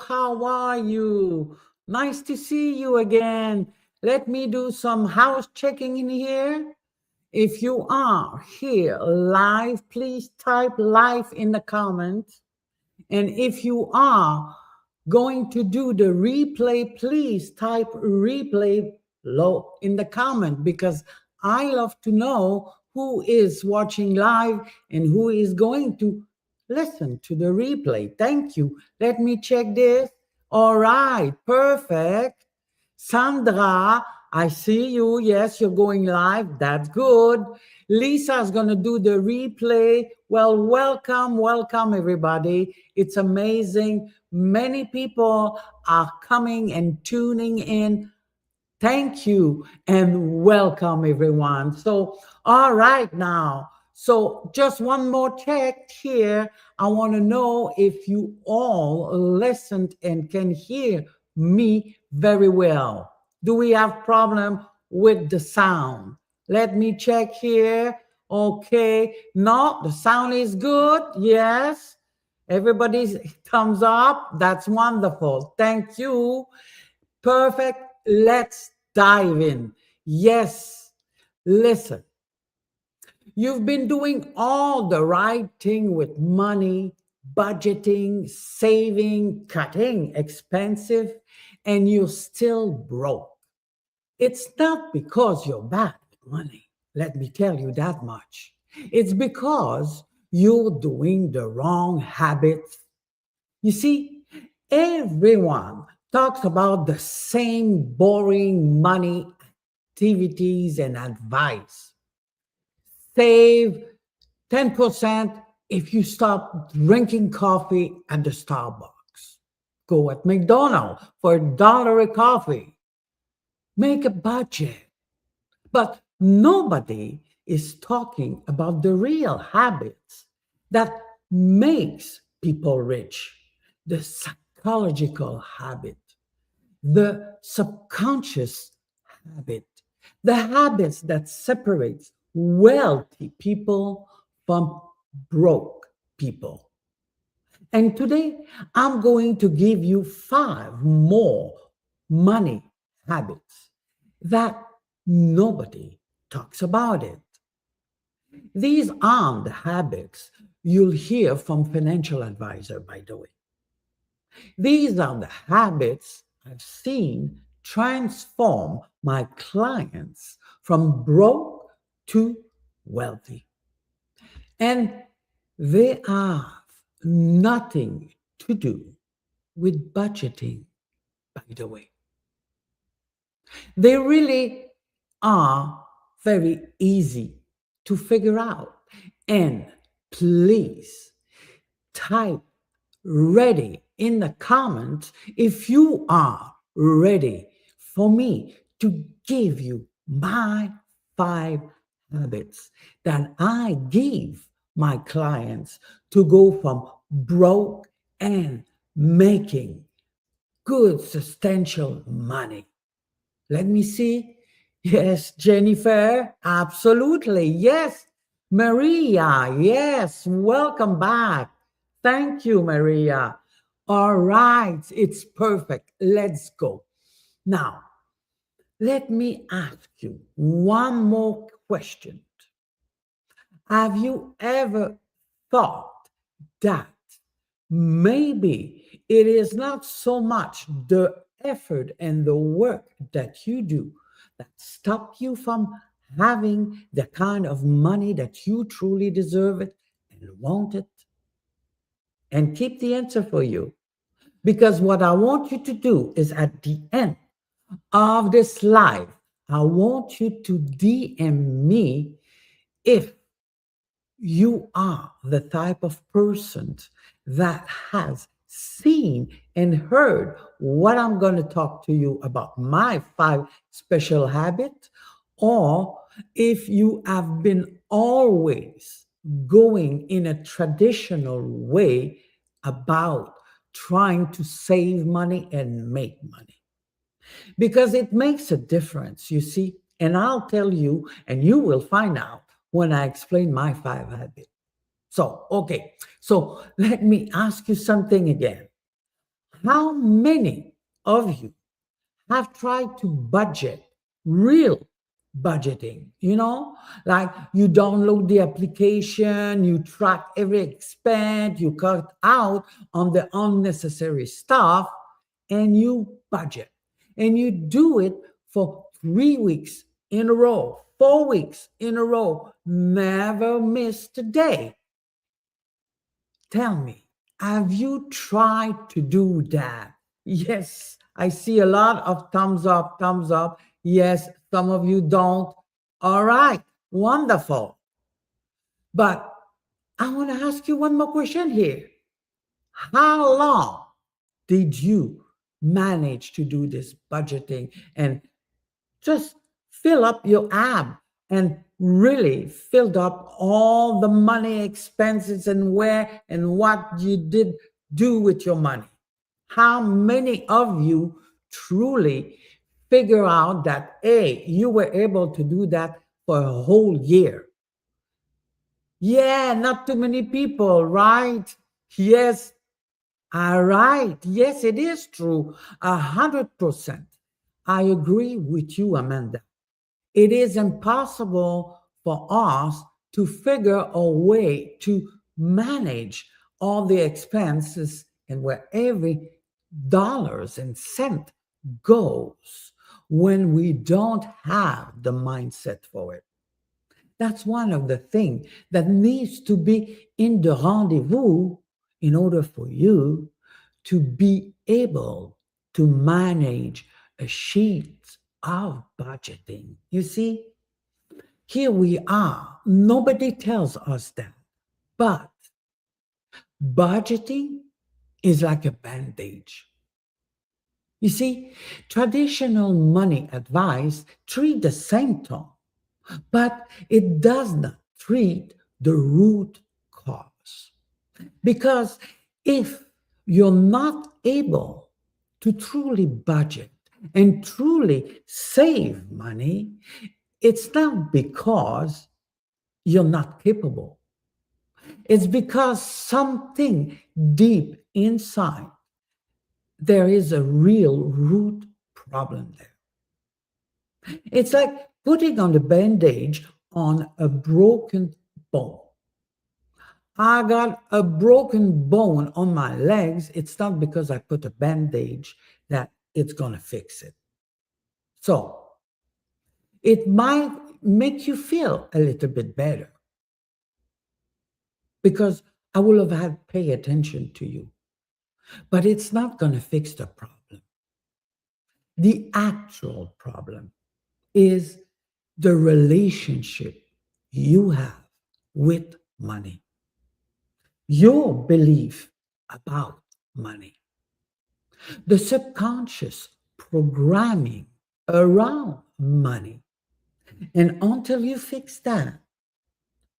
How are you? Nice to see you again. Let me do some house checking in here. If you are here live, please type live in the comments. And if you are going to do the replay, please type replay low in the comment because I love to know who is watching live and who is going to listen to the replay. Thank you. Let me check this. All right, perfect. Sandra, I see you. Yes, you're going live. That's good. Lisa's going to do the replay. Well, welcome, everybody. It's amazing. Many people are coming and tuning in. Thank you and welcome, everyone. So, all right, now. So, just one more check here. I want to know if you all listened and can hear me very well. Do we have problem with the sound? Let me check here. Okay. No, the sound is good. Yes. Everybody's thumbs up. That's wonderful. Thank you. Perfect. Let's dive in. Yes. Listen, you've been doing all the right thing with money, budgeting, saving, cutting expensive, and you're still broke. It's not because you're bad with money. Let me tell you that much. It's because you're doing the wrong habits. You see, everyone talks about the same boring money activities and advice. Save 10% if you stop drinking coffee at the Starbucks. Go at McDonald's for $1 a coffee. Make a budget. But nobody is talking about the real habits that makes people rich. The psychological habit, the subconscious habit, the habits that separates wealthy people from broke people. And today I'm going to give you 5 more money habits that nobody talks about it. These aren't the habits you'll hear from financial advisor, by the way. These are the habits I've seen transform my clients from broke to wealthy. And they have nothing to do with budgeting, by the way. They really are very easy to figure out. And please type ready in the comments if you are ready for me to give you my 5 habits that I give my clients to go from broke and making good substantial money. Let me see. Yes, Jennifer, absolutely. Yes, Maria, yes, welcome back. Thank you, Maria. All right, it's perfect. Let's go. Now, let me ask you one more question. Have you ever thought that maybe it is not so much the effort and the work that you do that stop you from having the kind of money that you truly deserve it and want it? And keep the answer for you. Because what I want you to do is at the end of this live, I want you to DM me if you are the type of person that has seen and heard what I'm going to talk to you about, my 5 special habits, or if you have been always going in a traditional way about trying to save money and make money. Because it makes a difference, you see. And I'll tell you, and you will find out when I explain my 5 habits. So, okay. So let me ask you something again. How many of you have tried to budget, real budgeting? Like you download the application, you track every expense, you cut out on the unnecessary stuff, and you budget. And you do it for 3 weeks in a row, 4 weeks in a row, never missed a day. Tell me, have you tried to do that? Yes, I see a lot of thumbs up, thumbs up. Yes, some of you don't. All right, wonderful. But I want to ask you one more question here. How long did you manage to do this budgeting and just fill up your app and really filled up all the money expenses and where and what you did do with your money? How many of you truly figure out that you were able to do that for a whole year? Yeah, not too many people, right? Yes. All right. Yes, it is true. 100%. I agree with you, Amanda. It is impossible for us to figure a way to manage all the expenses and where every dollars and cent goes when we don't have the mindset for it. That's one of the things that needs to be in the rendezvous in order for you to be able to manage a sheet of budgeting. You see, here we are. Nobody tells us that. But budgeting is like a bandage. You see, traditional money advice treat the symptom, but it does not treat the root cause. Because if you're not able to truly budget and truly save money, it's not because you're not capable. It's because something deep inside, there is a real root problem there. It's like putting on the bandage on a broken bone. I got a broken bone on my legs. It's not because I put a bandage that it's going to fix it. So it might make you feel a little bit better because I will have had pay attention to you, but it's not going to fix the problem. The actual problem is the relationship you have with money, your belief about money, the subconscious programming around money. And until you fix that,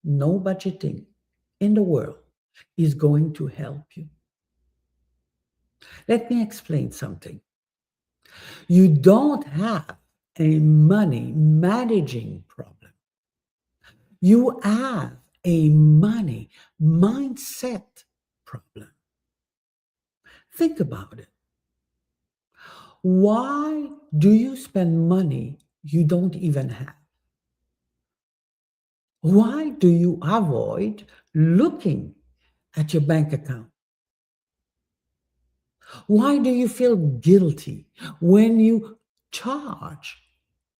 no budgeting in the world is going to help you. Let me explain something. You don't have a money managing problem. You have a money mindset problem. Think about it. Why do you spend money you don't even have? Why do you avoid looking at your bank account? Why do you feel guilty when you charge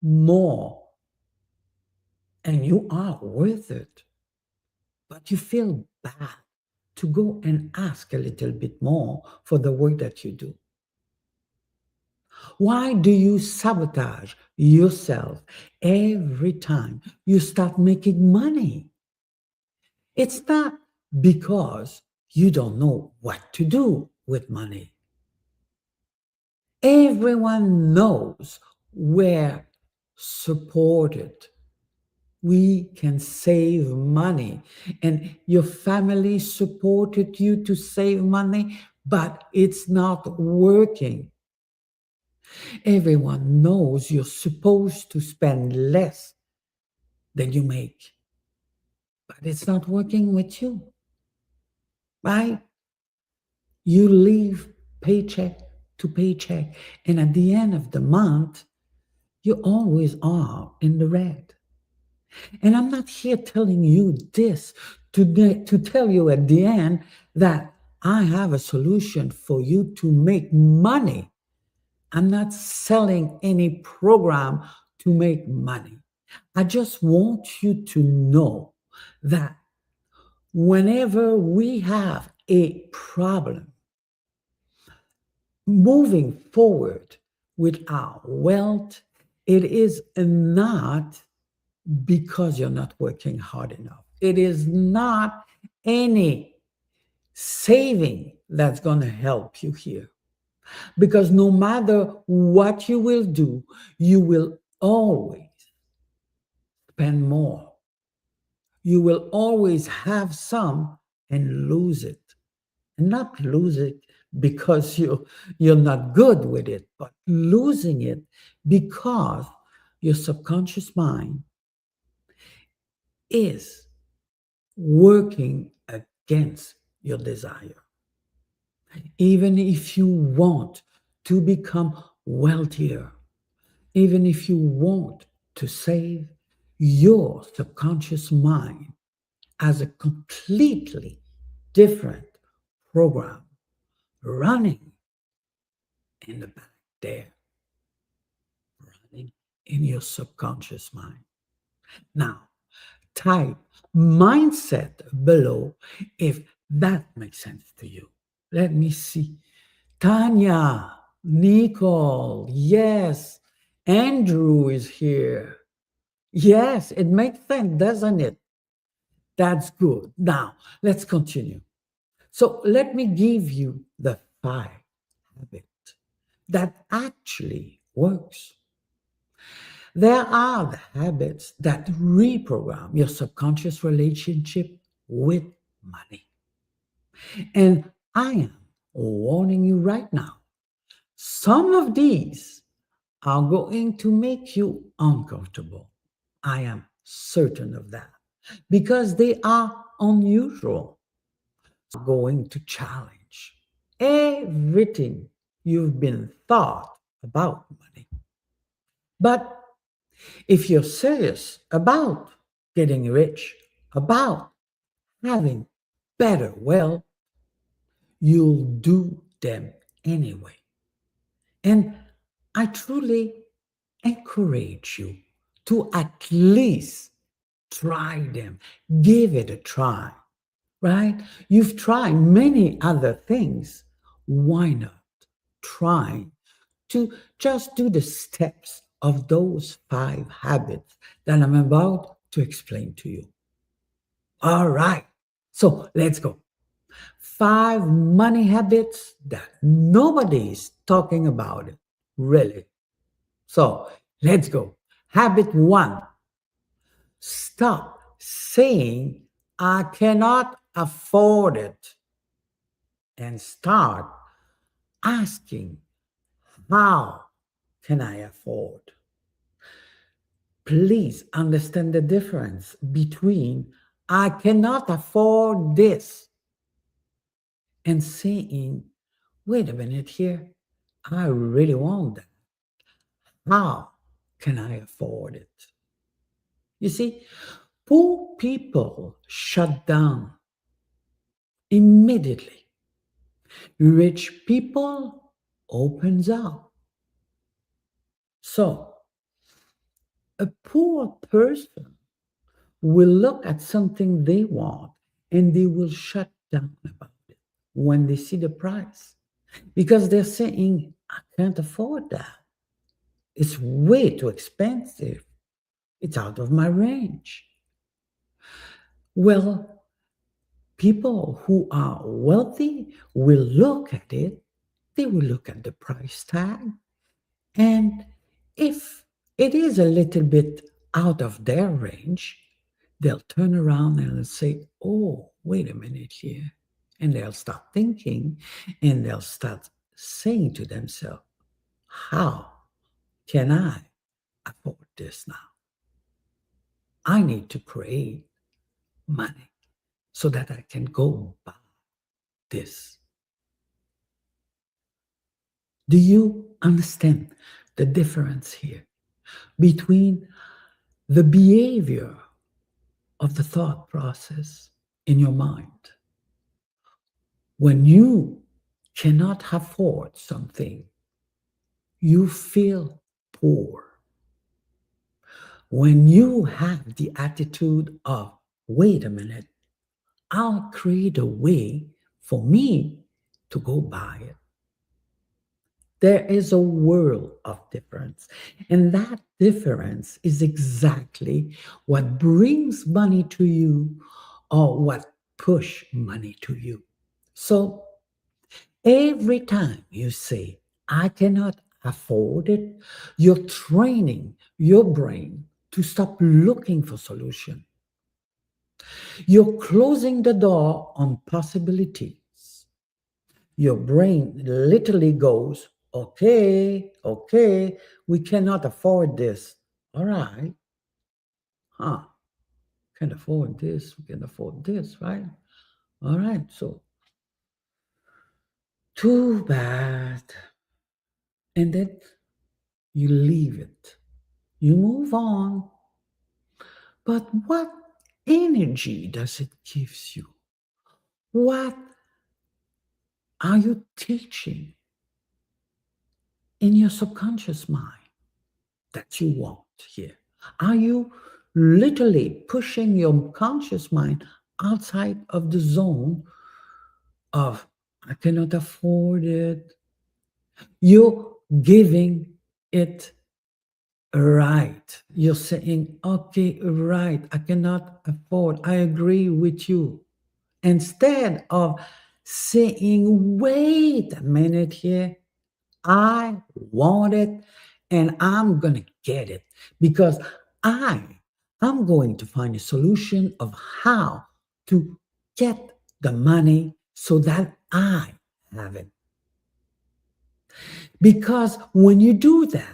more and you are worth it, but you feel bad to go and ask a little bit more for the work that you do? Why do you sabotage yourself every time you start making money? It's not because you don't know what to do with money. Everyone knows we're supported. We can save money, and your family supported you to save money, but it's not working. Everyone knows you're supposed to spend less than you make, but it's not working with you, right? You live paycheck to paycheck. And at the end of the month, you always are in the red. And I'm not here telling you this to tell you at the end that I have a solution for you to make money. I'm not selling any program to make money. I just want you to know that whenever we have a problem moving forward with our wealth, it is not because you're not working hard enough. It is not any saving that's going to help you here. Because no matter what you will do, you will always spend more. You will always have some and lose it. And not lose it because you're not good with it, but losing it because your subconscious mind is working against your desire. Even if you want to become wealthier, even if you want to save, your subconscious mind has a completely different program running in the back there, running in your subconscious mind. Now, type mindset below if that makes sense to you. Let me see. Tanya, Nicole, yes. Andrew is here. Yes, it makes sense, doesn't it? That's good. Now, let's continue. So, let me give you the 5 habits that actually works. There are the habits that reprogram your subconscious relationship with money. And I am warning you right now, some of these are going to make you uncomfortable. I am certain of that because they are unusual, going to challenge everything you've been thought about money. But if you're serious about getting rich, about having better wealth, you'll do them anyway. And I truly encourage you to at least try them, give it a try, right? You've tried many other things. Why not try to just do the steps of those 5 habits that I'm about to explain to you? All right. So let's go. 5 money habits that nobody's talking about it, really. So let's go. Habit 1, stop saying, I cannot afford it, and start asking, how can I afford? Please understand the difference between I cannot afford this and saying, wait a minute here, I really want that. How can I afford it? You see, poor people shut down immediately. Rich people opens up. So a poor person will look at something they want and they will shut down about it when they see the price because they're saying, I can't afford that. It's way too expensive. It's out of my range. Well, people who are wealthy will look at it, they will look at the price tag, and if it is a little bit out of their range, they'll turn around and they'll say, oh, wait a minute here. And they'll start thinking and they'll start saying to themselves, how can I afford this now? I need to create money so that I can go buy this. Do you understand the difference here between the behavior of the thought process in your mind? When you cannot afford something, you feel poor. When you have the attitude of, wait a minute, I'll create a way for me to go buy it. There is a world of difference. And that difference is exactly what brings money to you or what push money to you. So every time you say, I cannot afford it, you're training your brain to stop looking for solution. You're closing the door on possibilities. Your brain literally goes, okay, okay, we cannot afford this. All right, huh? Can afford this, we can afford this, right? All right, so too bad. And then you leave it, you move on. But what energy does it gives you? What are you teaching in your subconscious mind that you want here? Are you literally pushing your conscious mind outside of the zone of, I cannot afford it? You're giving it a right. You're saying, okay, right, I cannot afford. I agree with you. Instead of saying, wait a minute here, I want it and I'm going to get it because I am going to find a solution of how to get the money so that I have it. Because when you do that,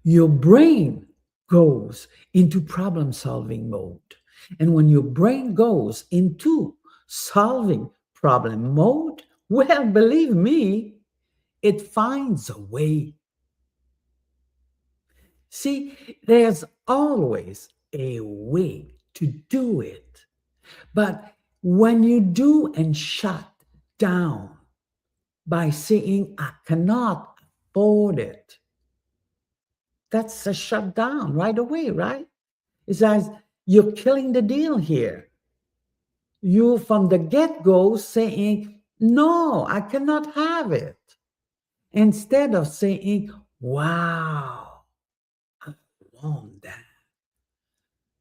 your brain goes into problem solving mode. And when your brain goes into solving problem mode, well, believe me, it finds a way. See, there's always a way to do it. But when you do and shut down by saying, I cannot afford it, that's a shutdown right away, right? It's as you're killing the deal here. You, from the get go, saying, no, I cannot have it. Instead of saying, wow, I want that.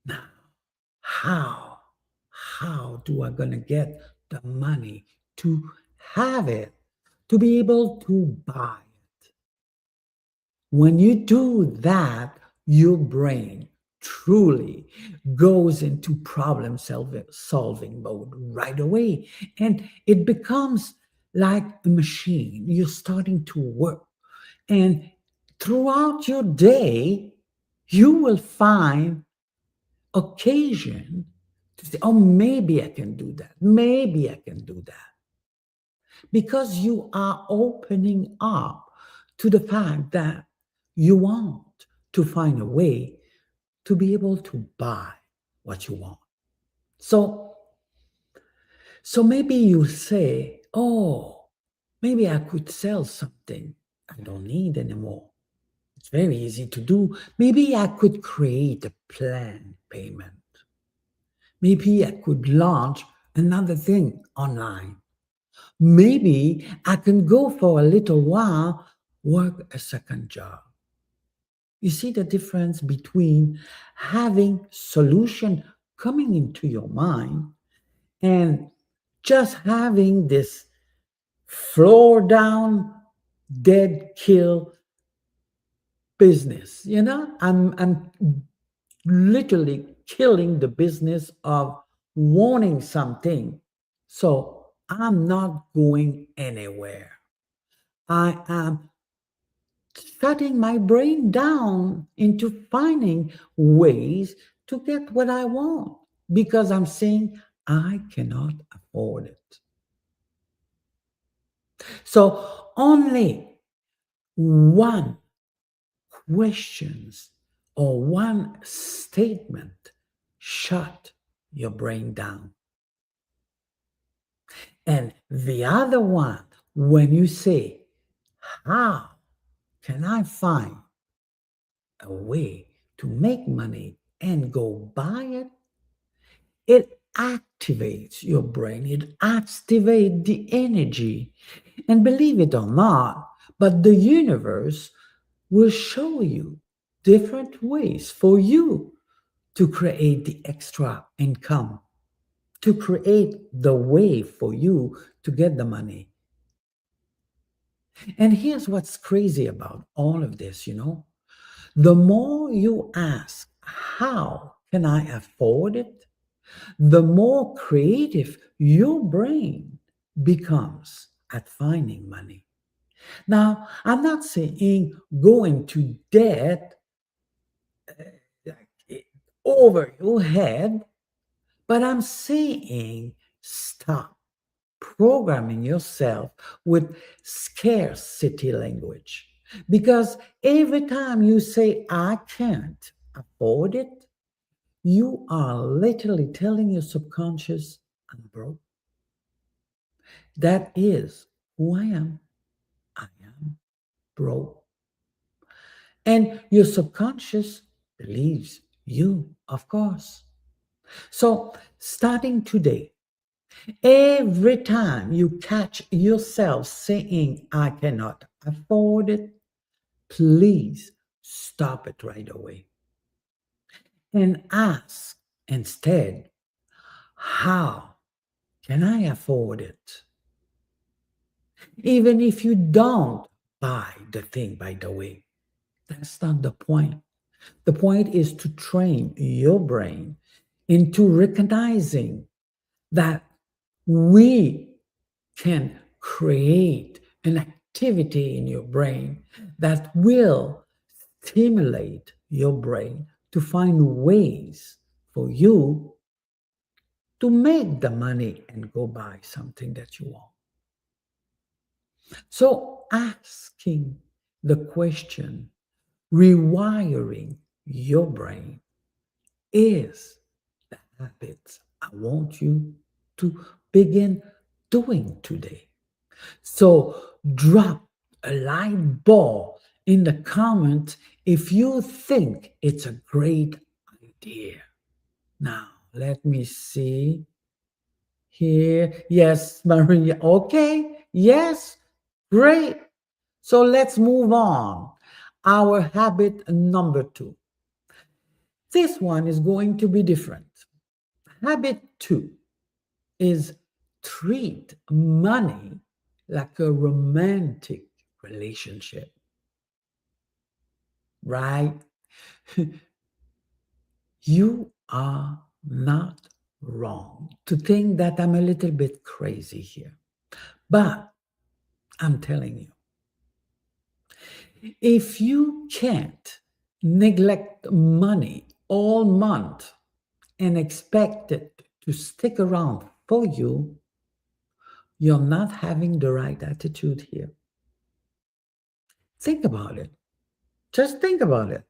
Now, how? How do I gonna get the money to have it, to be able to buy it? When you do that, your brain truly goes into solving mode right away. And it becomes like a machine. You're starting to work. And throughout your day, you will find occasion to say, oh, maybe I can do that. Maybe I can do that. Because you are opening up to the fact that you want to find a way to be able to buy what you want. So, so maybe you say, oh, maybe I could sell something I don't need anymore. It's very easy to do. Maybe I could create a plan payment. Maybe I could launch another thing online. Maybe I can go for a little while, work a second job. You see the difference between having solution coming into your mind and just having this floor down, dead kill business. I'm literally killing the business of wanting something. So I'm not going anywhere. I am shutting my brain down into finding ways to get what I want because I'm saying I cannot afford it. So only one questions or one statement shut your brain down. And the other one, when you say, how can I find a way to make money and go buy it? It activates your brain, it activates the energy. And believe it or not, but the universe will show you different ways for you to create the extra income, to create the way for you to get the money. And here's what's crazy about all of this, the more you ask, how can I afford it? The more creative your brain becomes at finding money. Now, I'm not saying go into debt like, over your head, but I'm saying stop programming yourself with scarcity language. Because every time you say, I can't afford it, you are literally telling your subconscious, I'm broke. That is who I am. I am broke. And your subconscious believes you, of course. So, starting today, every time you catch yourself saying, I cannot afford it, please stop it right away and ask instead, how can I afford it? Even if you don't buy the thing, by the way, that's not the point. The point is to train your brain into recognizing that we can create an activity in your brain that will stimulate your brain to find ways for you to make the money and go buy something that you want. So, asking the question, rewiring your brain is the habits I want you to begin doing today. So drop a light bulb in the comment if you think it's a great idea. Now, let me see here. Yes, Maria. Okay. Yes. Great. So let's move on. Our habit number 2. This one is going to be different. Habit 2 is treat money like a romantic relationship, right? You are not wrong to think that I'm a little bit crazy here. But I'm telling you, if you can't neglect money all month and expect it to stick around for you, you're not having the right attitude here. Think about it. Just think about it.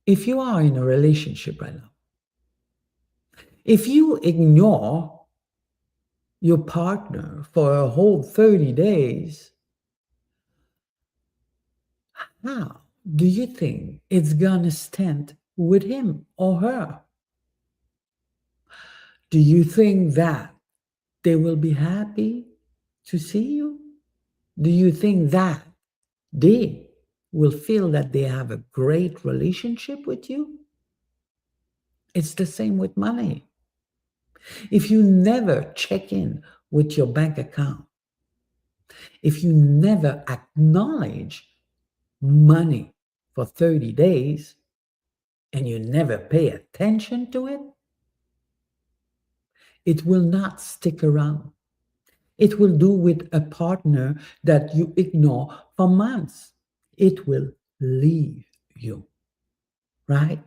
If you are in a relationship right now, if you ignore your partner for a whole 30 days, how do you think it's gonna stand with him or her? Do you think that they will be happy to see you? Do you think that they will feel that they have a great relationship with you? It's the same with money. If you never check in with your bank account, if you never acknowledge money for 30 days and you never pay attention to it, it will not stick around. It will do with a partner that you ignore for months. It will leave you, right?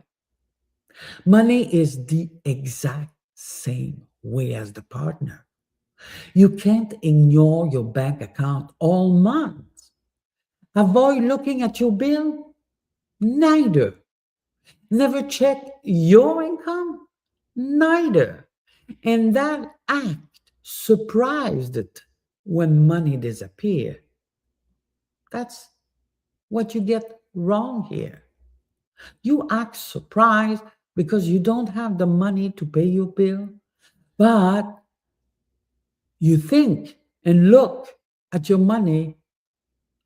Money is the exact same way as the partner. You can't ignore your bank account all month Avoid looking at your bill? Neither. Never check your income? Neither. And that act surprised it when money disappear. That's what you get wrong here. You act surprised because you don't have the money to pay your bill, but you think and look at your money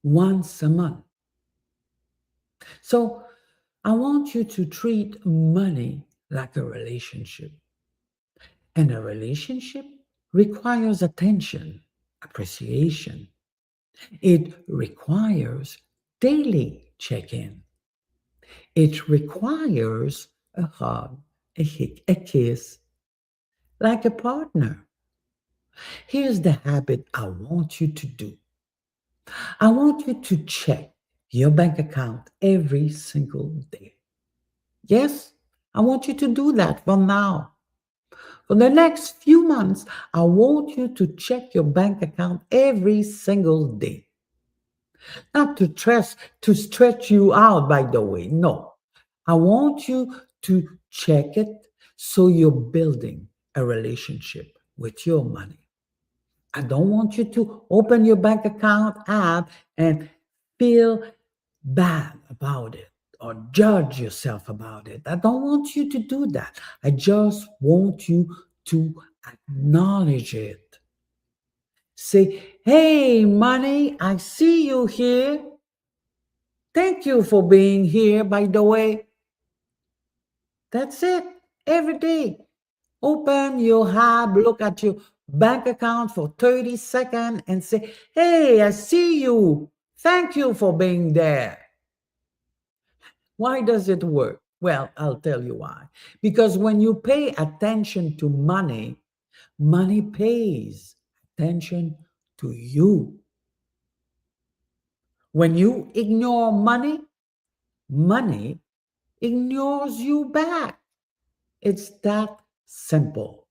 once a month. So I want you to treat money like a relationship. And a relationship requires attention, appreciation. It requires daily check in. It requires a hug, a kiss, like a partner. Here's the habit I want you to do. I want you to check your bank account every single day. Yes, I want you to do that from now. For the next few months, I want you to check your bank account every single day. Not to stretch you out, by the way. No. I want you to check it so you're building a relationship with your money. I don't want you to open your bank account app and feel bad about it or judge yourself about it. I don't want you to do that. I just want you to acknowledge it. Say, hey, money, I see you here. Thank you for being here, by the way. That's it. Every day. Open your app, look at your bank account for 30 seconds and say, hey, I see you. Thank you for being there. Why does it work? Well, I'll tell you why. Because when you pay attention to money, money pays attention to you. When you ignore money, money ignores you back. It's that simple.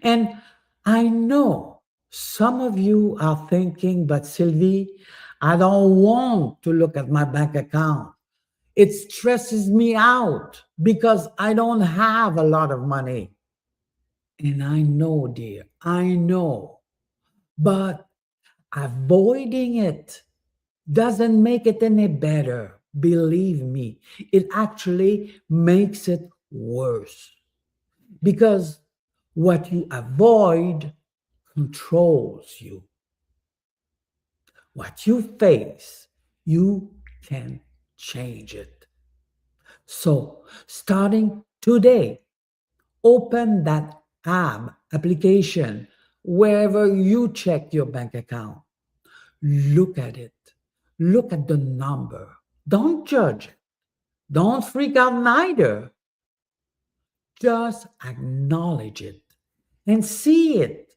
And I know some of you are thinking, but Sylvie, I don't want to look at my bank account. It stresses me out because I don't have a lot of money. And I know, dear, I know. But avoiding it doesn't make it any better. Believe me, it actually makes it worse. Because what you avoid controls you. What you face, you can change it. So, starting today, open that app application wherever you check your bank account. Look at it. Look at the number. Don't judge it. Don't freak out neither. Just acknowledge it and see it.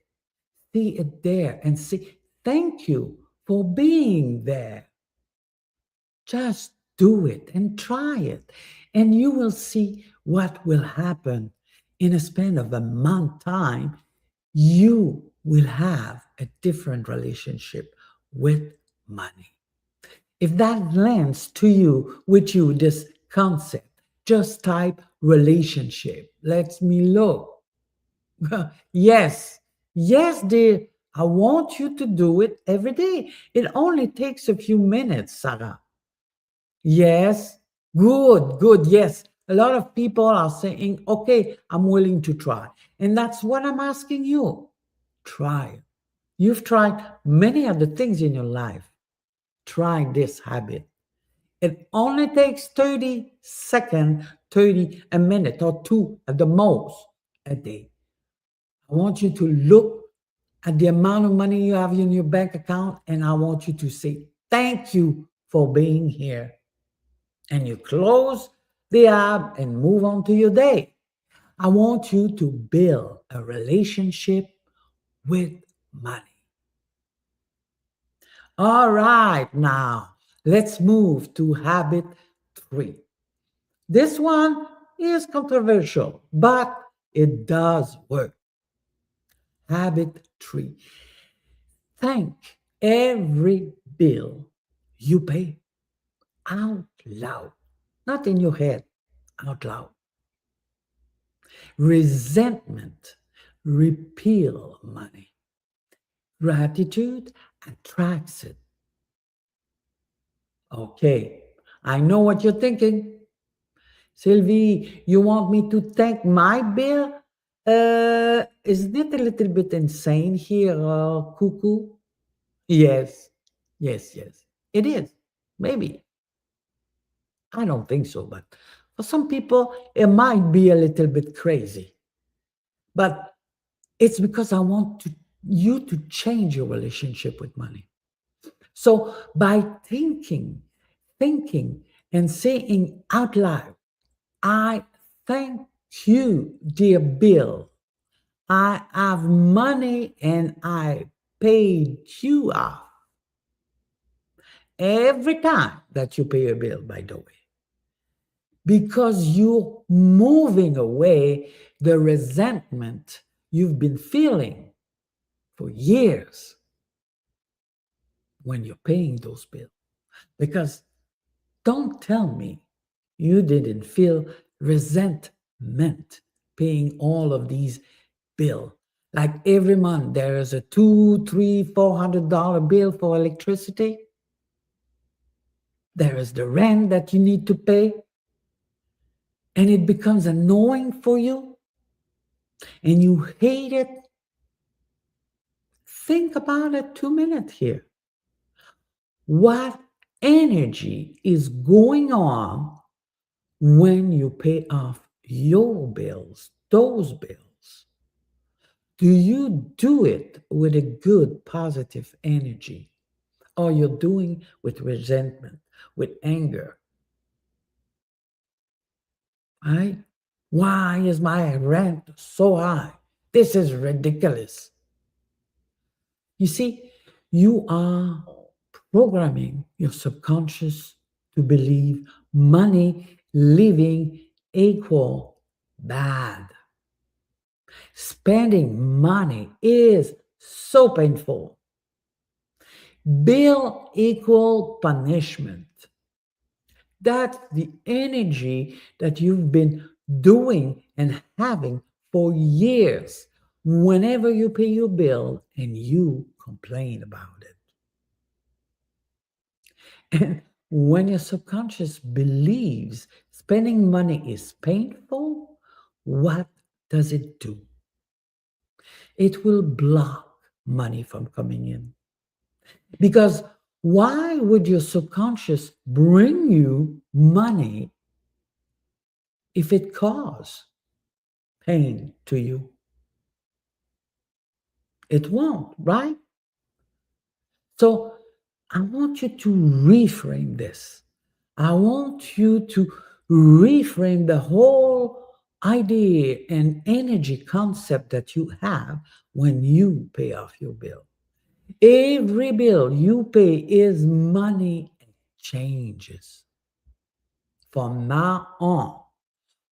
See it there and say, thank you for being there. Just do it and try it. And you will see what will happen in a span of a month time. You will have a different relationship with money. If that lands to you, with you, this concept, just type relationship. Let me look. Yes, yes, dear. I want you to do it every day. It only takes a few minutes, Sarah. Yes, good, good. Yes, a lot of people are saying, okay, I'm willing to try. And that's what I'm asking you. Try. You've tried many other things in your life. Try this habit. It only takes 30 seconds, 30 a minute or two at the most a day. I want you to look at the amount of money you have in your bank account, and I want you to say, thank you for being here. And you close the app and move on to your day. I want you to build a relationship with money. All right, now let's move to habit 3. This one is controversial, but it does work. Habit 3. Thank every bill You pay out loud, not in your head, out loud. Resentment repel money. Gratitude attracts it. Okay, I know what you're thinking. Sylvie, you want me to thank my bill? Isn't it a little bit insane here, cuckoo? Yes, yes. It is. Maybe. I don't think so, but for some people, it might be a little bit crazy. But it's because I want you to change your relationship with money. So by thinking, and saying out loud, I thank you, dear Bill. I have money and I paid you off every time that you pay a bill, by the way, because you're moving away the resentment you've been feeling for years when you're paying those bills. Because don't tell me you didn't feel resentment paying all of these bills. Like every month there is a two, three, $400 bill for electricity. There is the rent that you need to pay, and it becomes annoying for you and you hate it. Think about it 2 minutes here. What energy is going on when you pay off your bills, those bills? Do you do it with a good, positive energy? Or you're doing with resentment, with anger, right? Why is my rent so high? This is ridiculous. You see, you are programming your subconscious to believe money living equal bad. Spending money is so painful. Bill equal punishment. That's the energy that you've been doing and having for years. Whenever you pay your bill and you complain about it. And when your subconscious believes spending money is painful, what does it do? It will block money from coming in. Because why would your subconscious bring you money if it causes pain to you? It won't, right? So I want you to reframe this. I want you to reframe the whole idea and energy concept that you have when you pay off your bill. Every bill you pay is money and changes. From now on,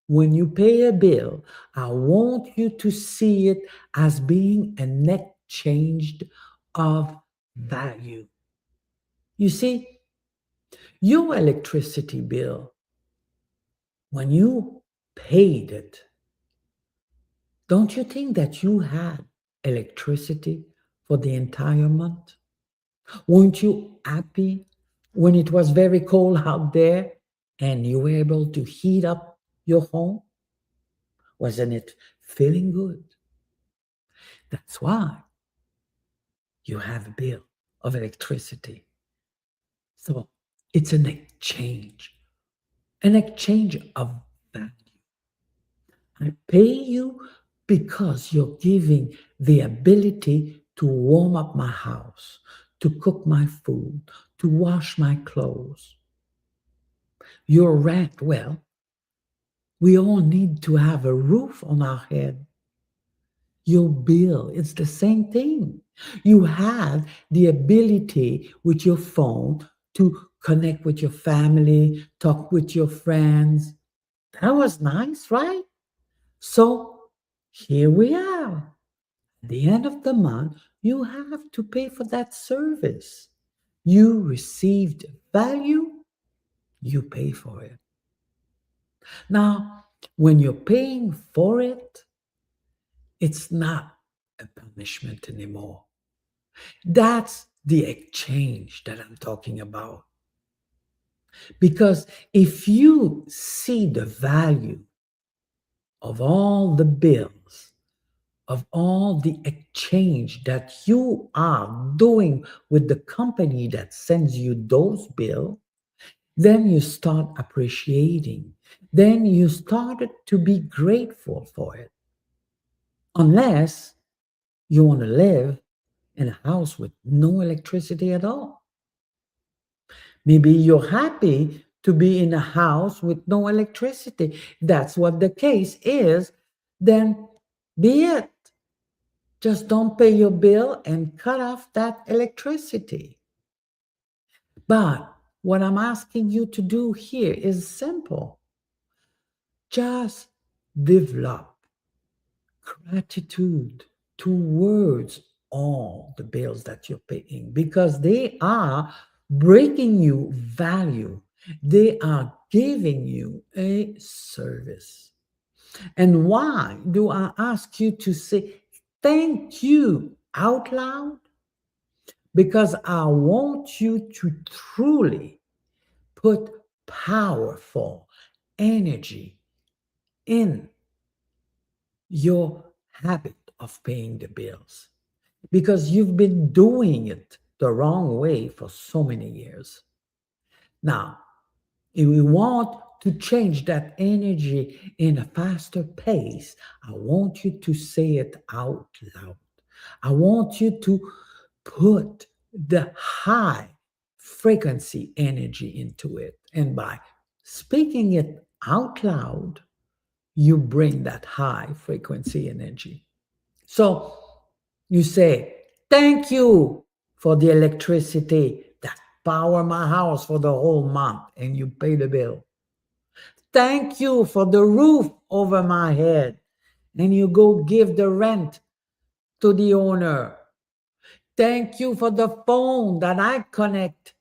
when you pay a bill, I want you to see it as being a net change of value. You see, your electricity bill, when you paid it, don't you think that you had electricity for the entire month? Weren't you happy when it was very cold out there and you were able to heat up your home? Wasn't it feeling good? That's why you have a bill of electricity. So it's an exchange of value. I pay you because you're giving the ability to warm up my house, to cook my food, to wash my clothes. Your rent, well, we all need to have a roof on our head. Your bill, it's the same thing. You have the ability with your phone to connect with your family, talk with your friends. That was nice, right? So here we are. At the end of the month, you have to pay for that service. you received value, you pay for it. Now, when you're paying for it, it's not a punishment anymore. That's the exchange that I'm talking about. Because if you see the value of all the bills, of all the exchange that you are doing with the company that sends you those bills, then you start appreciating. Then you started to be grateful for it. Unless you want to live in a house with no electricity at all. Maybe you're happy to be in a house with no electricity. That's what the case is. Then be it. Just don't pay your bill and cut off that electricity. But what I'm asking you to do here is simple. Just develop gratitude towards all the bills that you're paying because they are bringing you value. They are giving you a service. And why do I ask you to say thank you out loud? Because I want you to truly put powerful energy in your habit of paying the bills because you've been doing it the wrong way for so many years. Now, if we want to change that energy in a faster pace, I want you to say it out loud. I want you to put the high frequency energy into it. And by speaking it out loud, you bring that high frequency energy. So you say, thank you for the electricity that power my house for the whole month, and you pay the bill. Thank you for the roof over my head, and you go give the rent to the owner. Thank you for the phone that I connect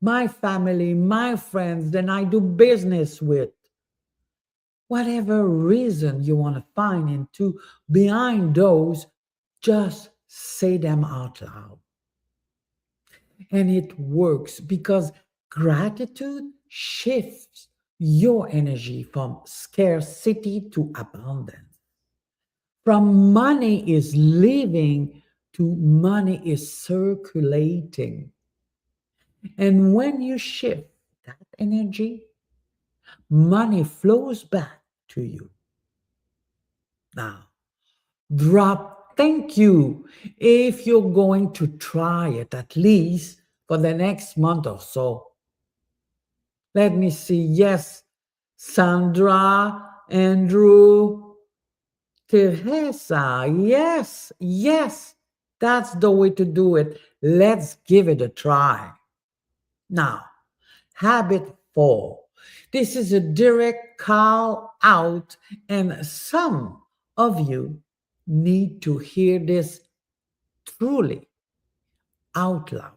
my family, my friends, that I do business with. Whatever reason you want to find into behind those, just say them out loud. And it works because gratitude shifts your energy from scarcity to abundance. From money is living to money is circulating. And when you shift that energy, money flows back to you. Now, drop thank you if you're going to try it at least for the next month or so. Let me see. Yes, Sandra, Andrew, Teresa. Yes, yes, that's the way to do it. Let's give it a try. Now, habit 4. This is a direct call out, and some of you need to hear this truly out loud.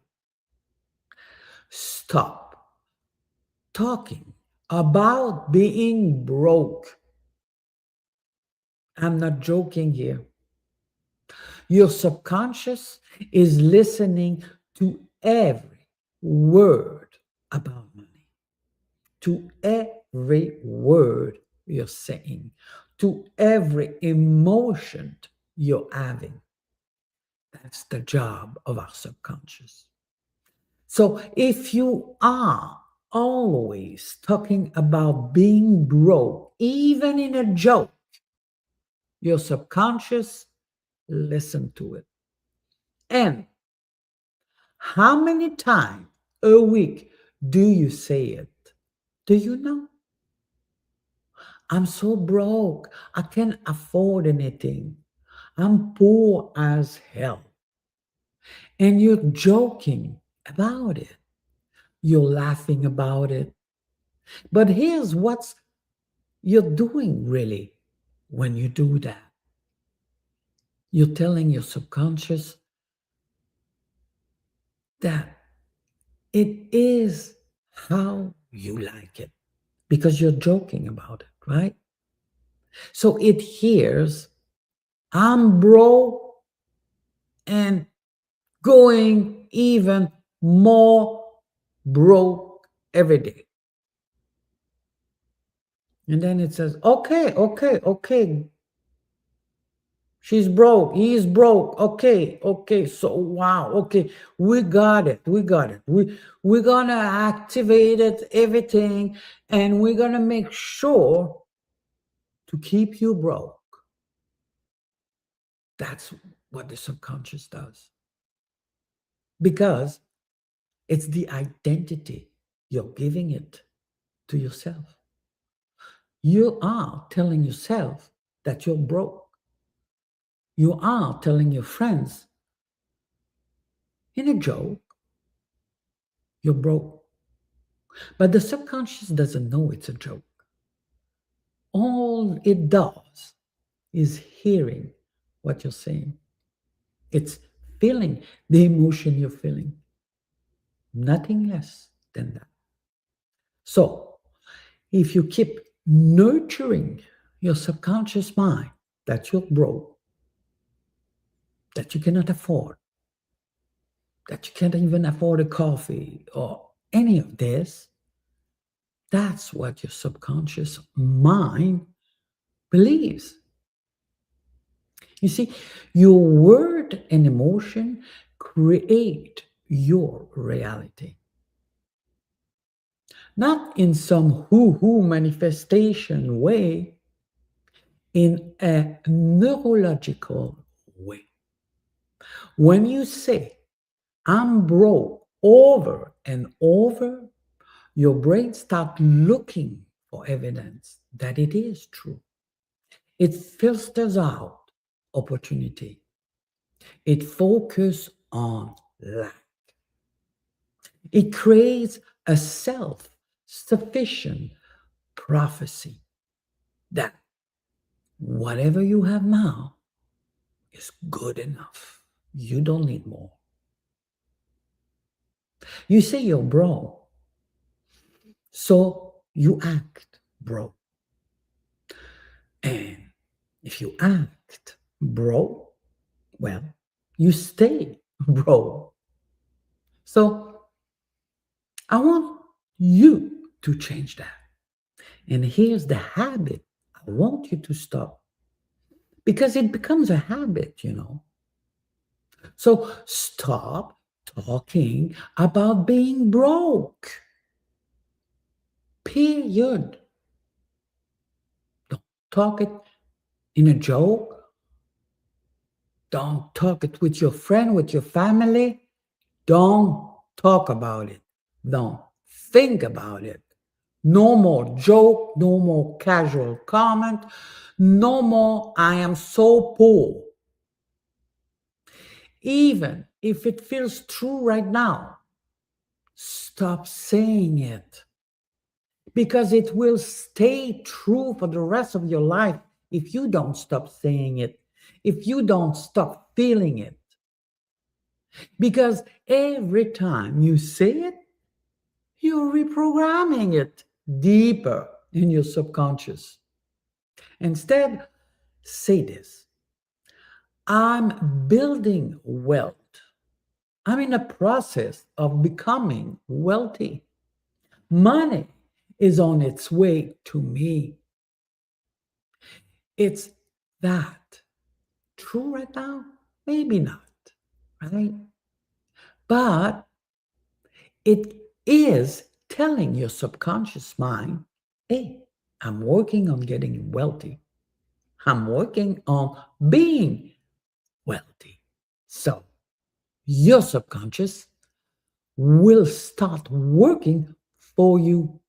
Stop talking about being broke. I'm not joking here. Your subconscious is listening to every word about money, to every word you're saying, to every emotion you're having. That's the job of our subconscious. So if you are always talking about being broke, even in a joke, your subconscious listen to it. And how many times a week do you say it? Do you know? I'm so broke. I can't afford anything. I'm poor as hell. And you're joking about it. You're laughing about it. But here's what you're doing really when you do that. You're telling your subconscious that It is how you like it because you're joking about it, right? So it hears, I'm broke and going even more broke every day. And then it says, okay, okay, okay. She's broke. He's broke. Okay, okay. So wow. Okay, we got it. We got it. We're gonna activate it, everything, and we're gonna make sure to keep you broke. That's what the subconscious does because it's the identity you're giving it to yourself. You are telling yourself that you're broke. You are telling your friends in a joke, you're broke. But the subconscious doesn't know it's a joke. All it does is hearing what you're saying. It's feeling the emotion you're feeling. Nothing less than that. So, if you keep nurturing your subconscious mind that you're broke, that you cannot afford, that you can't even afford a coffee or any of this, that's what your subconscious mind believes. You see, your word and emotion create your reality. Not in some hoo manifestation way, in a neurological way. When you say, I'm broke over and over, your brain starts looking for evidence that it is true. It filters out opportunity. It focuses on lack. It creates a self sufficient prophecy that whatever you have now is good enough. You don't need more. You say you're broke, so you act broke. And if you act broke, well, you stay broke. So I want you to change that. And here's the habit I want you to stop because it becomes a habit. So stop talking about being broke. Period. Don't talk it in a joke. Don't talk it with your friend, with your family. Don't talk about it. Don't think about it. No more joke, no more casual comment, no more I am so poor. Even if it feels true right now, stop saying it because it will stay true for the rest of your life if you don't stop saying it, if you don't stop feeling it. Because every time you say it, you're reprogramming it deeper in your subconscious. Instead, say this: I'm building wealth. I'm in a process of becoming wealthy. Money is on its way to me. It's that. True right now? Maybe not, right? But it is telling your subconscious mind, hey, I'm working on getting wealthy. I'm working on being wealthy. So your subconscious will start working for you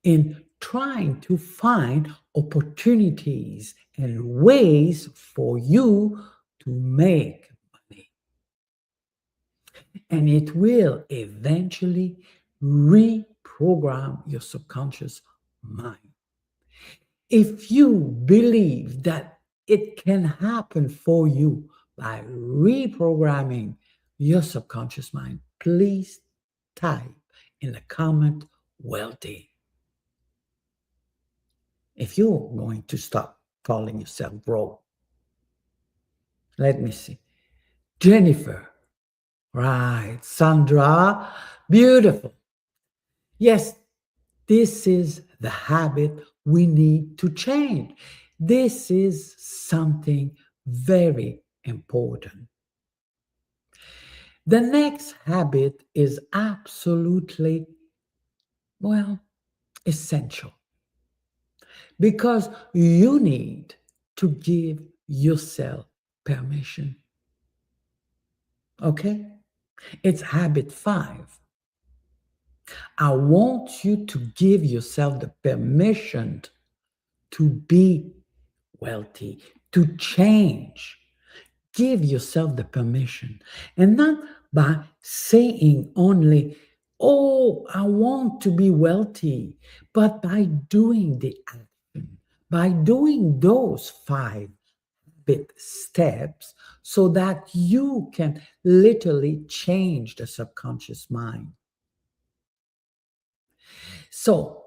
in trying to find opportunities and ways for you to make money. And it will eventually reprogram your subconscious mind. If you believe that it can happen for you by reprogramming your subconscious mind, please type in the comment wealthy. If you're going to stop calling yourself broke, let me see. Jennifer, right. Sandra, beautiful. Yes, this is the habit we need to change. This is something very important. The next habit is absolutely, well, essential because you need to give yourself permission. Okay? It's habit 5. I want you to give yourself the permission to be wealthy, to change. Give yourself the permission. And not by saying only, oh, I want to be wealthy, but by doing the action, by doing those 5 bit steps so that you can literally change the subconscious mind. So,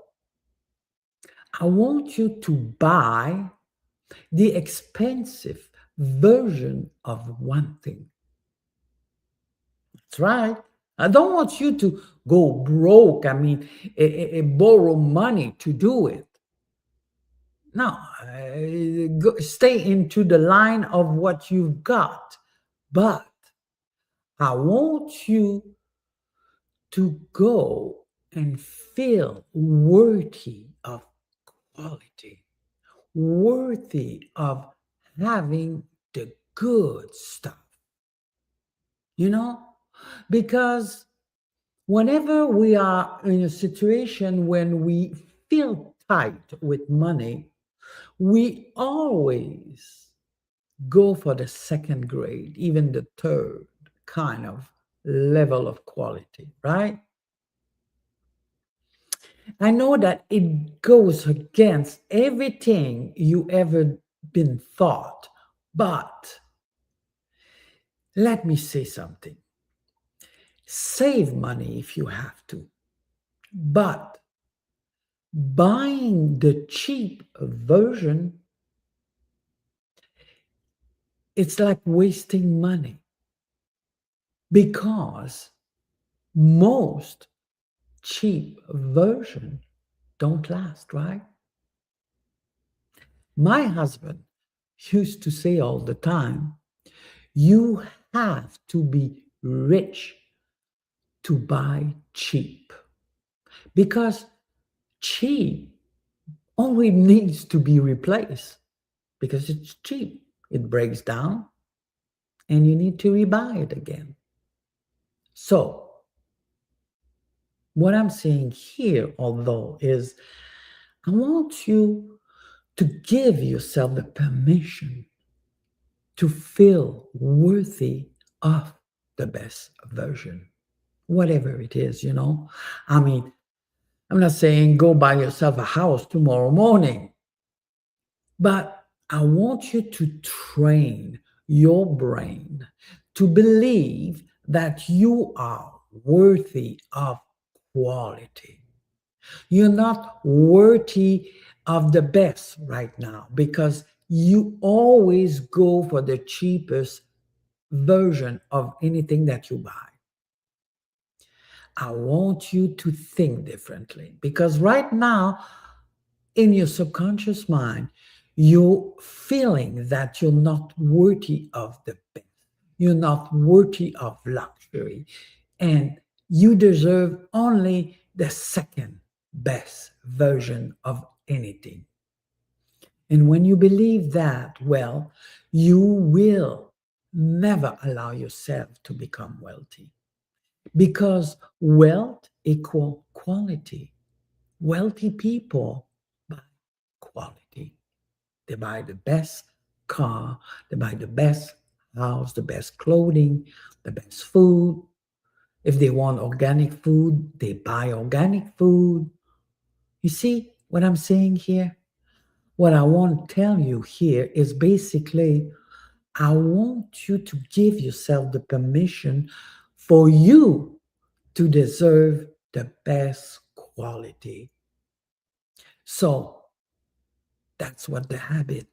I want you to buy the expensive version of one thing. That's right. I don't want you to go broke. I mean, borrow money to do it. No, stay into the line of what you've got. But I want you to go and feel worthy of quality, worthy of having the good stuff, you know? Because whenever we are in a situation when we feel tight with money, we always go for the second grade, even the third kind of level of quality, right? I know that it goes against everything you ever been thought, but let me say something. Save money if you have to, but buying the cheap version, it's like wasting money because most cheap version don't last, right? My husband used to say all the time, you have to be rich to buy cheap because cheap only needs to be replaced because it's cheap. It breaks down and you need to rebuy it again. So, what I'm saying here, although, is I want you to give yourself the permission to feel worthy of the best version, whatever it is, you know. I mean, I'm not saying go buy yourself a house tomorrow morning, but I want you to train your brain to believe that you are worthy of quality. You're not worthy of the best right now because you always go for the cheapest version of anything that you buy. I want you to think differently because right now, in your subconscious mind, you're feeling that you're not worthy of the best. You're not worthy of luxury. And you deserve only the second best version of anything. And when you believe that, well, you will never allow yourself to become wealthy because wealth equal quality. Wealthy people buy quality. They buy the best car, they buy the best house, the best clothing, the best food. If they want organic food, they buy organic food. You see what I'm saying here? What I want to tell you here is basically, I want you to give yourself the permission for you to deserve the best quality. So that's what the habit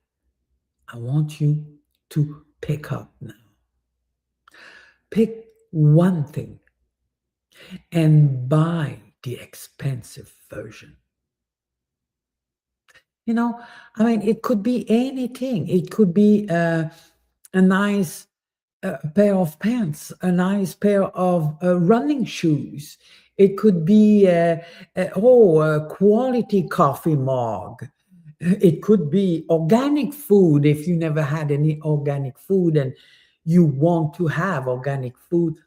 I want you to pick up now. Pick one thing and buy the expensive version. You know, I mean, it could be anything. It could be a nice pair of pants, a nice pair of running shoes. It could be a quality coffee mug. It could be organic food if you never had any organic food and you want to have organic food.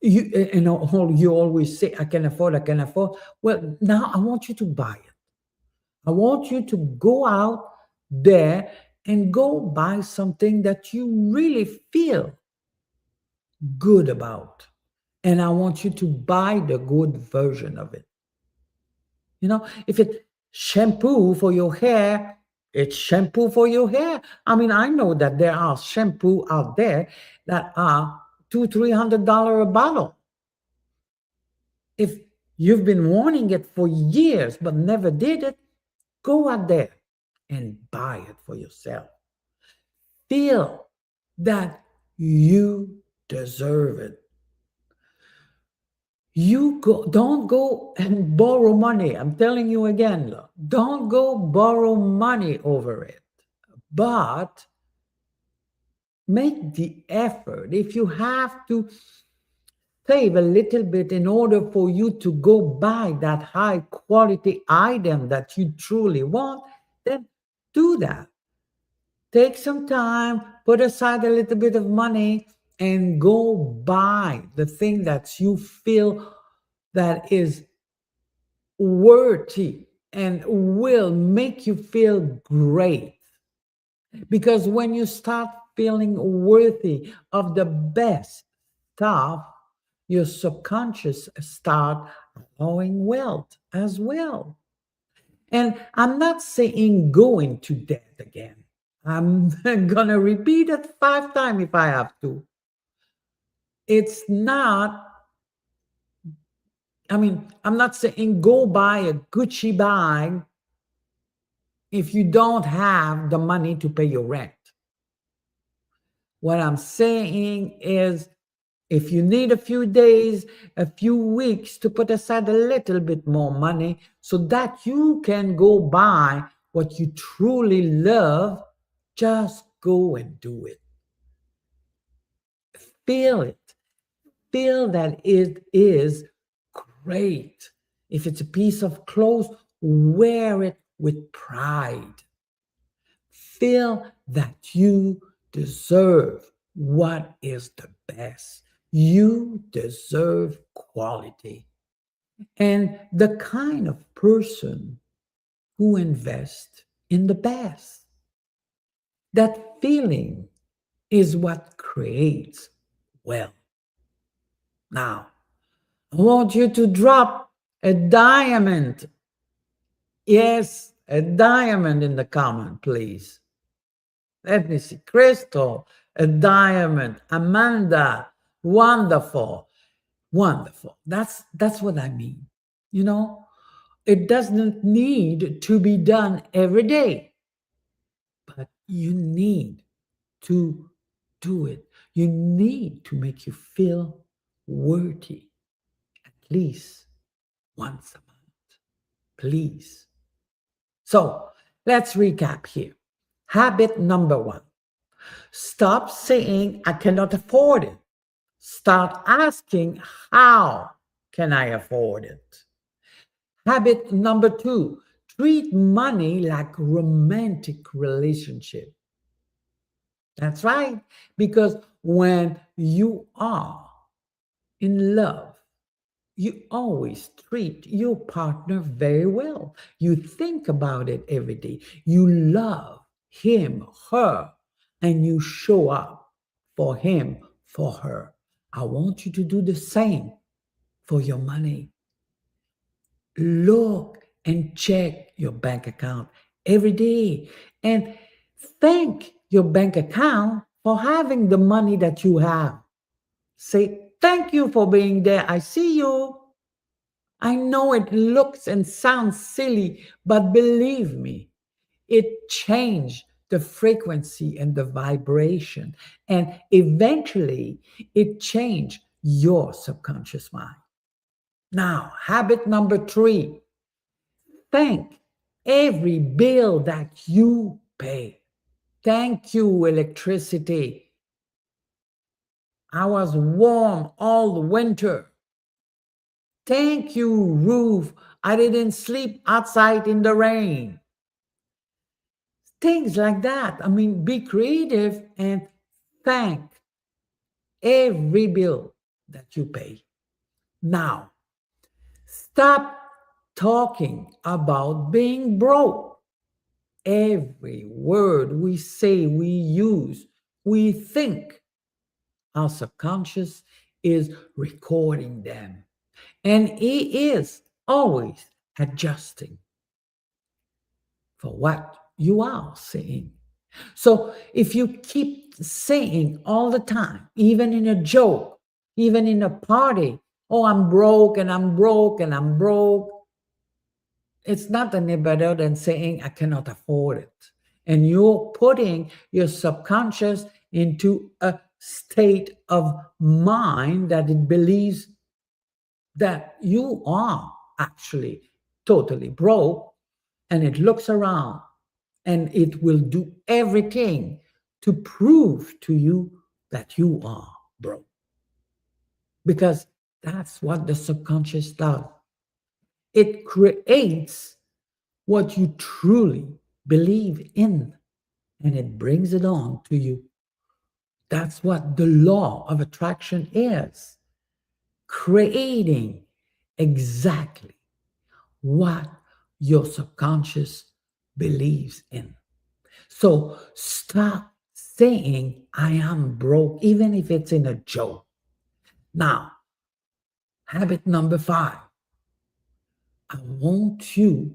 You always say, I can afford, I can afford. Well, now I want you to buy it. I want you to go out there and go buy something that you really feel good about. And I want you to buy the good version of it. You know, if it's shampoo for your hair, it's shampoo for your hair. I mean, I know that there are shampoo out there that are $200-300 a bottle. If you've been wanting it for years but never did it, go out there and buy it for yourself. Feel that you deserve it. Don't go and borrow money. I'm telling you again, look, don't go borrow money over it. But make the effort. If you have to save a little bit in order for you to go buy that high quality item that you truly want, then do that. Take some time, put aside a little bit of money, and go buy the thing that you feel that is worthy and will make you feel great. Because when you start feeling worthy of the best stuff, your subconscious start allowing wealth as well. And I'm not saying go into debt again. I'm gonna repeat it 5 times if I have to. It's not, I mean, I'm not saying go buy a Gucci bag if you don't have the money to pay your rent. What I'm saying is, if you need a few days, a few weeks to put aside a little bit more money so that you can go buy what you truly love, just go and do it. Feel it. Feel that it is great. If it's a piece of clothes, wear it with pride. Feel that you deserve what is the best. You deserve quality. And the kind of person who invests in the best. That feeling is what creates wealth. Now, I want you to drop a diamond. Yes, a diamond in the comment, please. Let me see. Crystal, a diamond. Amanda, wonderful. Wonderful. That's what I mean. You know, it doesn't need to be done every day, but you need to do it. You need to make you feel worthy at least once a month. Please. So let's recap here. Habit number 1. Stop saying, I cannot afford it. Start asking, how can I afford it? Habit number 2, treat money like romantic relationship. That's right. Because when you are in love, you always treat your partner very well. You think about it every day. You love him, her, and you show up for him, for her. I want you to do the same for your money. Look and check your bank account every day and thank your bank account for having the money that you have. Say, Thank you for being there. I see you. I know it looks and sounds silly, but believe me, it changed the frequency and the vibration. And eventually, it changed your subconscious mind. Now, habit number 3, thank every bill that you pay. Thank you, electricity. I was warm all the winter. Thank you, roof. I didn't sleep outside in the rain. Things like that. I mean, be creative and thank every bill that you pay. Now, stop talking about being broke. Every word we say, we use, we think, our subconscious is recording them. And it is always adjusting for what you are saying. So if you keep saying all the time, even in a joke, even in a party, oh, I'm broke and I'm broke and I'm broke, it's not any better than saying, I cannot afford it. And you're putting your subconscious into a state of mind that it believes that you are actually totally broke, and it looks around and it will do everything to prove to you that you are broke, because that's what the subconscious does. It creates what you truly believe in, and it brings it on to you. That's what the law of attraction is, creating exactly what your subconscious believes in. So stop saying, I am broke, even if it's in a joke. Now, habit number 5, I want you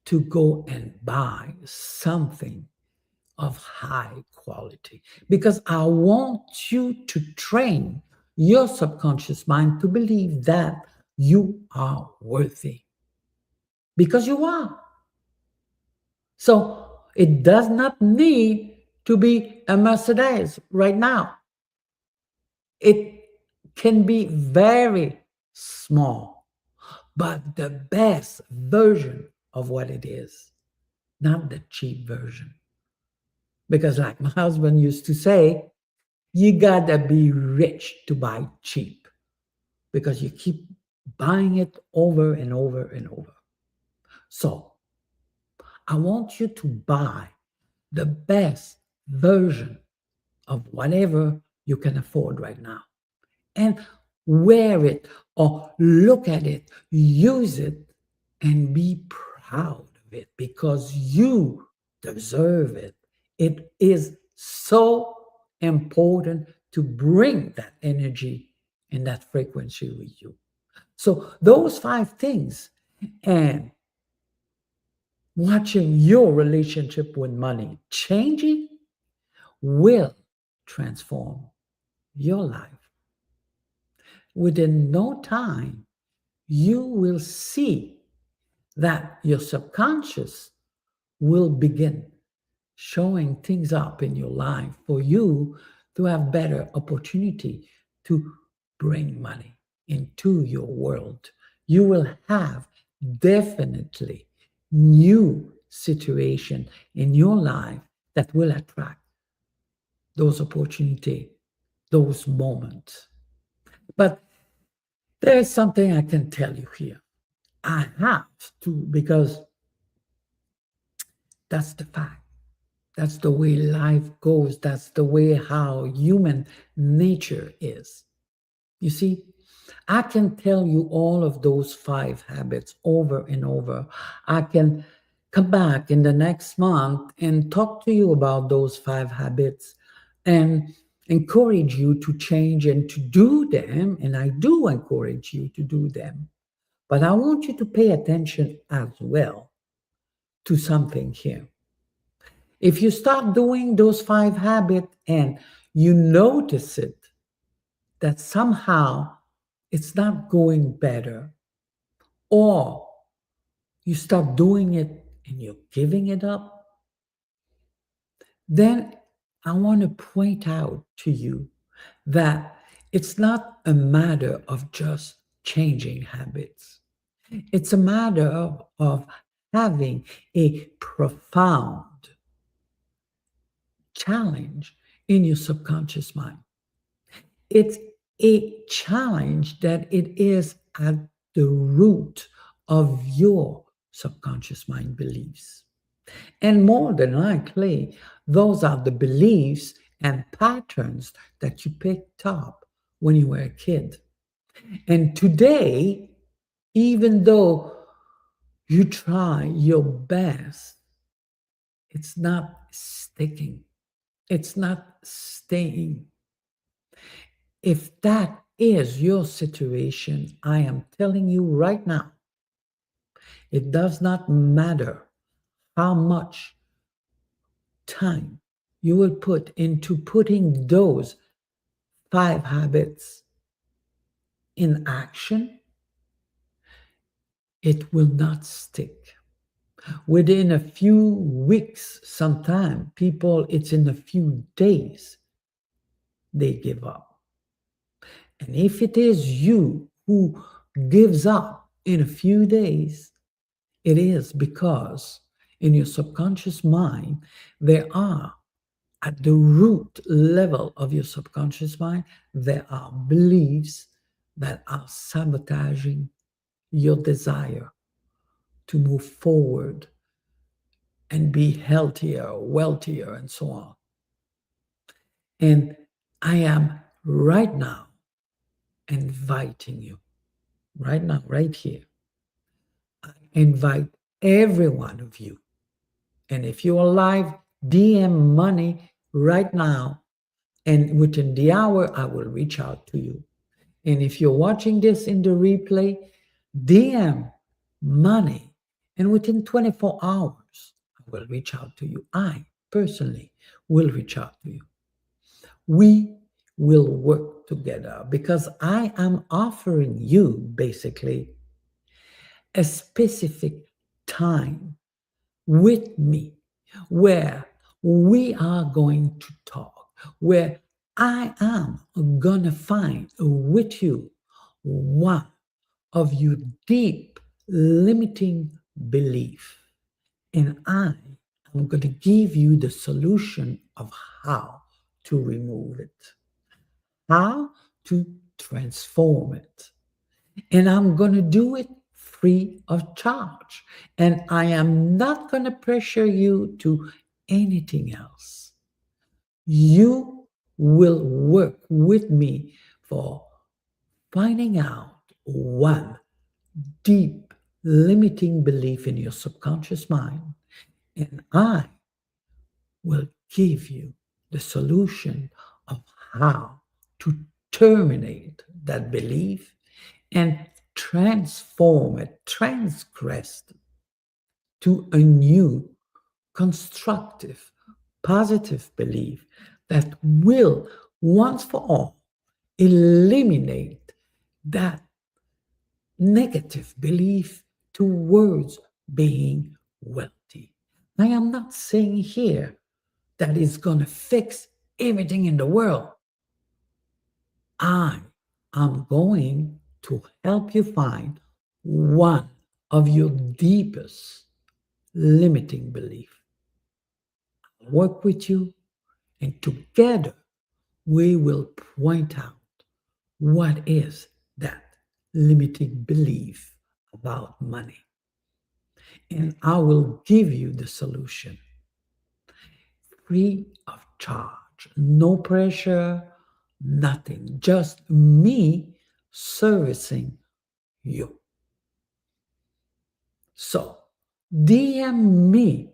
to go and buy something of high quality, because I want you to train your subconscious mind to believe that you are worthy, because you are. So it does not need to be a Mercedes right now. It can be very small, but the best version of what it is, not the cheap version. Because, like my husband used to say, you gotta be rich to buy cheap, because you keep buying it over and over and over. So, I want you to buy the best version of whatever you can afford right now, and wear it or look at it, use it, and be proud of it, because you deserve it. It is so important to bring that energy and that frequency with you. So, those 5 things, and watching your relationship with money changing, will transform your life. Within no time, you will see that your subconscious will begin showing things up in your life for you to have better opportunity to bring money into your world. You will have definitely new situation in your life that will attract those opportunity, those moments. But there is something I can tell you here. I have to, because that's the fact. That's the way life goes. That's the way how human nature is. You see, I can tell you all of those 5 habits over and over. I can come back in the next month and talk to you about those 5 habits and encourage you to change and to do them. And I do encourage you to do them. But I want you to pay attention as well to something here. If you start doing those 5 habits and you notice it, that somehow it's not going better, or you stop doing it and you're giving it up, then I want to point out to you that it's not a matter of just changing habits. It's a matter of having a profound challenge in your subconscious mind. It's a challenge that it is at the root of your subconscious mind beliefs. And more than likely, those are the beliefs and patterns that you picked up when you were a kid. And today, even though you try your best, it's not sticking, it's not staying. If that is your situation, I am telling you right now, it does not matter how much time you will put into putting those 5 habits in action, it will not stick. Within a few weeks, sometime people, it's in a few days, they give up. And if it is you who gives up in a few days, it is because in your subconscious mind, there are, at the root level of your subconscious mind, there are beliefs that are sabotaging your desire to move forward and be healthier, wealthier, and so on. And I am right now inviting you, right now, right here. I invite every one of you. And if you're alive, DM money right now. And within the hour, I will reach out to you. And if you're watching this in the replay, DM money. And within 24 hours, I will reach out to you. I personally will reach out to you. We will work together because I am offering you basically a specific time with me where we are going to talk, where I am gonna find with you one of your deep limiting belief, and I am going to give you the solution of how to remove it, how to transform it. And I'm going to do it free of charge. And I am not going to pressure you to anything else. You will work with me for finding out one deep limiting belief in your subconscious mind, and I will give you the solution of how to terminate that belief and transform it, transgress it to a new, constructive, positive belief that will once for all eliminate that negative belief towards being wealthy. I am not saying here that it's going to fix everything in the world. I am going to help you find one of your deepest limiting belief. I'll work with you, and together we will point out what is that limiting belief about money. And I will give you the solution free of charge, no pressure, nothing, just me servicing you. So, DM me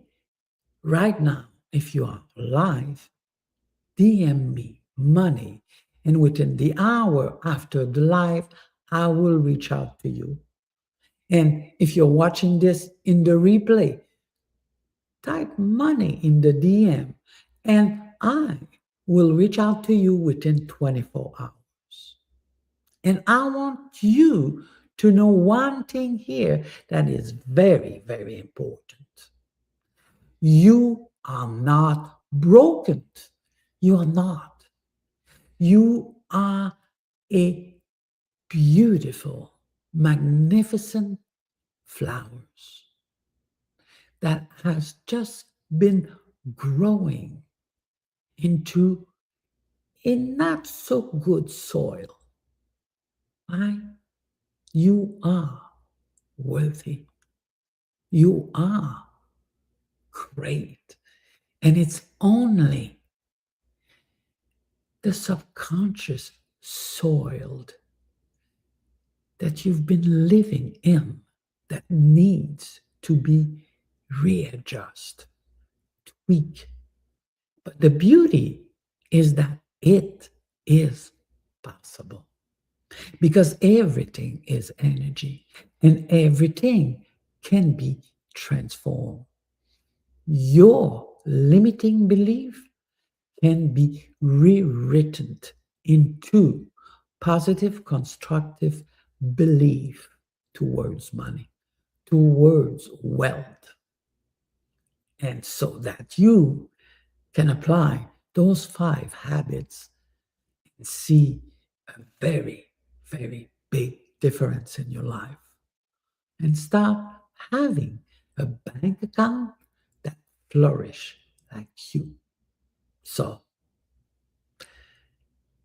right now if you are live. DM me money, and within the hour after the live, I will reach out to you. And if you're watching this in the replay, type money in the DM, and I will reach out to you within 24 hours. And I want you to know one thing here that is very, very important. You are not broken. You are not. You are a beautiful, magnificent flowers that has just been growing into a not so good soil. Why? You are worthy. You are great. And it's only the subconscious soiled that you've been living in that needs to be readjusted, tweaked. But the beauty is that it is possible because everything is energy and everything can be transformed. Your limiting belief can be rewritten into positive, constructive belief towards money, towards wealth, and so that you can apply those 5 habits and see a very, very big difference in your life and stop having a bank account that flourish like you. So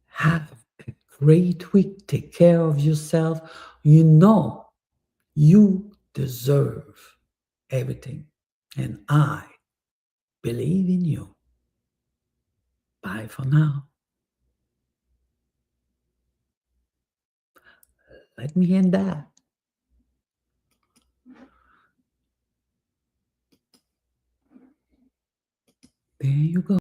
have a great week. Take care of yourself. You know you deserve everything. And I believe in you. Bye for now. Let me end that. There you go.